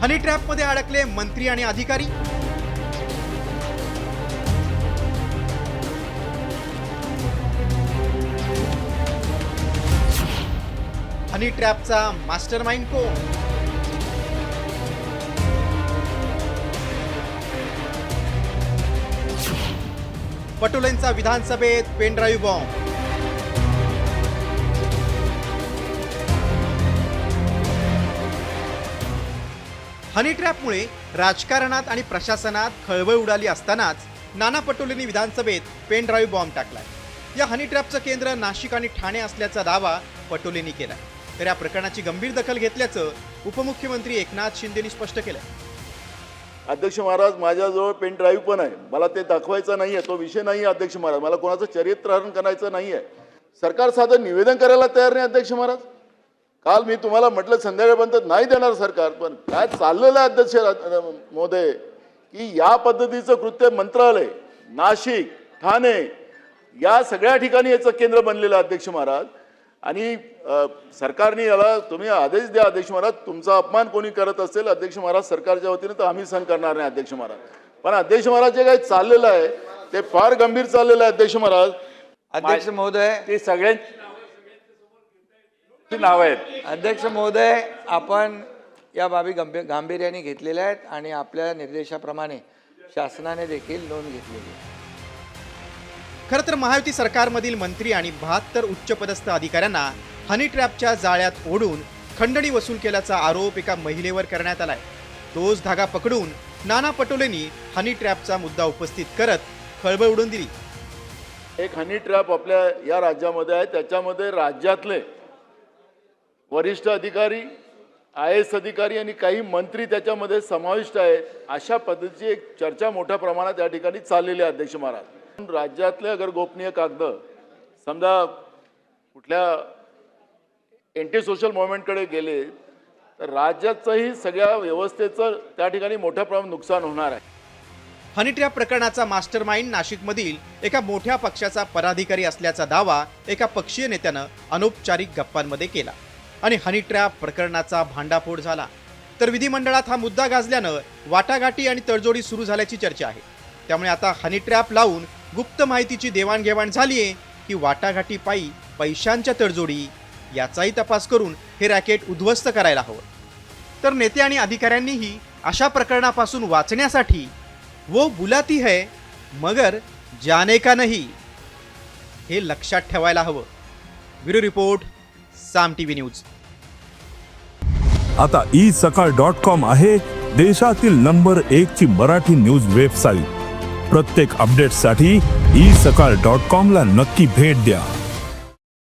हनी ट्रॅपमध्ये अडकले मंत्री आणि अधिकारी. हनी ट्रॅपचा मास्टरमाइंड कोण? पटोलेंचा विधानसभेत पेनड्राईव्ह बॉम्ब. हनी ट्रॅपमुळे राजकारणात आणि प्रशासनात खळबळ उडाली असतानाच नाना पटोलेंनी विधानसभेत पेनड्राईव्ह बॉम्ब टाकलाय. या हनी ट्रॅपचं केंद्र नाशिक आणि ठाणे असल्याचा दावा पटोलेंनी केलाय. तर या प्रकरणाची गंभीर दखल घेतल्याचं उपमुख्यमंत्री एकनाथ शिंदेंनी स्पष्ट केलंय. अध्यक्ष महाराज, माझ्याजवळ पेन ड्राईव्ह पण आहे. मला ते दाखवायचं नाहीये, तो विषय नाही अध्यक्ष महाराज. मला कोणाचं चरित्रहरण करायचं नाहीये. सरकार साधं निवेदन करायला तयार नाही अध्यक्ष महाराज. काल मी तुम्हाला म्हटलं संध्याकाळपर्यंत नाही देणार सरकार, पण काय चाललेलं आहे अध्यक्ष महोदय की या पद्धतीचं कृत्य मंत्रालय, नाशिक, ठाणे या सगळ्या ठिकाणी याचं केंद्र बनलेलं अध्यक्ष महाराज. आणि सरकारने याला तुम्ही आदेश द्या अध्यक्ष महाराज. तुमचा अपमान कोणी करत असेल अध्यक्ष महाराज सरकारच्या वतीने तर आम्ही सहन करणार नाही अध्यक्ष महाराज. पण अध्यक्ष महाराज जे काही चाललेलं आहे ते फार गंभीर चाललेलं आहे अध्यक्ष महाराज. अध्यक्ष महोदय, ते सगळ्यांची नाव आहेत. अध्यक्ष महोदय, आपण या बाबी गांभीर्याने घेतलेल्या आहेत आणि आपल्या निर्देशाप्रमाणे शासनाने देखील नोंद घेतलेली आहे. खरं तर महायुती सरकारमधील मंत्री आणि 72 उच्चपदस्थ अधिकाऱ्यांना हनी ट्रॅपच्या जाळ्यात ओढून खंडणी वसूल केल्याचा आरोप एका महिलेवर करण्यात आलाय. तोच धागा पकडून नाना पटोलेंनी हनी ट्रॅपचा मुद्दा उपस्थित करत खळबळ उडवून दिली. एक हनी ट्रॅप आपल्या या राज्यामध्ये आहे. त्याच्यामध्ये राज्यातले वरिष्ठ अधिकारी, IAS अधिकारी आणि काही मंत्री त्याच्यामध्ये समाविष्ट आहेत. अशा पद्धतीची एक चर्चा मोठ्या प्रमाणात या ठिकाणी चाललेली आहे अध्यक्ष महाराज. राज्यातले अगर गोपनीय कागद समजा कुठल्या एंटी सोशल मुवमेंटकडे गेले तर राज्याचंही सगळ्या व्यवस्थेचं त्या ठिकाणी मोठ्या प्रमाणात नुकसान होणार आहे. हनी ट्रॅप प्रकरणाचा मास्टरमाइंड नाशिकमधील एका मोठ्या पक्षाचा पदाधिकारी असल्याचा दावा एका पक्षीय नेत्यानं अनौपचारिक गप्पांमध्ये केला आणि हनी ट्रॅप प्रकरणाचा भांडाफोड झाला. तर विधिमंडळात हा मुद्दा गाजल्यानं वाटाघाटी आणि तडजोडी सुरू झाल्याची चर्चा आहे. त्यामुळे आता हनी ट्रॅप लावून गुप्त माहितीची देवाणघेवाण झालीये की वाटाघाटी पायी पैशांच्या तडजोडी याचाही तपास करून हे रॅकेट उद्ध्वस्त करायला हवं. तर नेते आणि अधिकाऱ्यांनीही अशा प्रकरणापासून वाचण्यासाठी वो बुलाती है मगर जाने का नहीं हे लक्षात ठेवायला हवं. ब्युरो रिपोर्ट, साम टीव्ही न्यूज. आता isakal.com आहे देशातील नंबर 1 ची मराठी न्यूज वेबसाईट. प्रत्येक अपडेटसाठी isakal.com ला नक्की भेट द्या.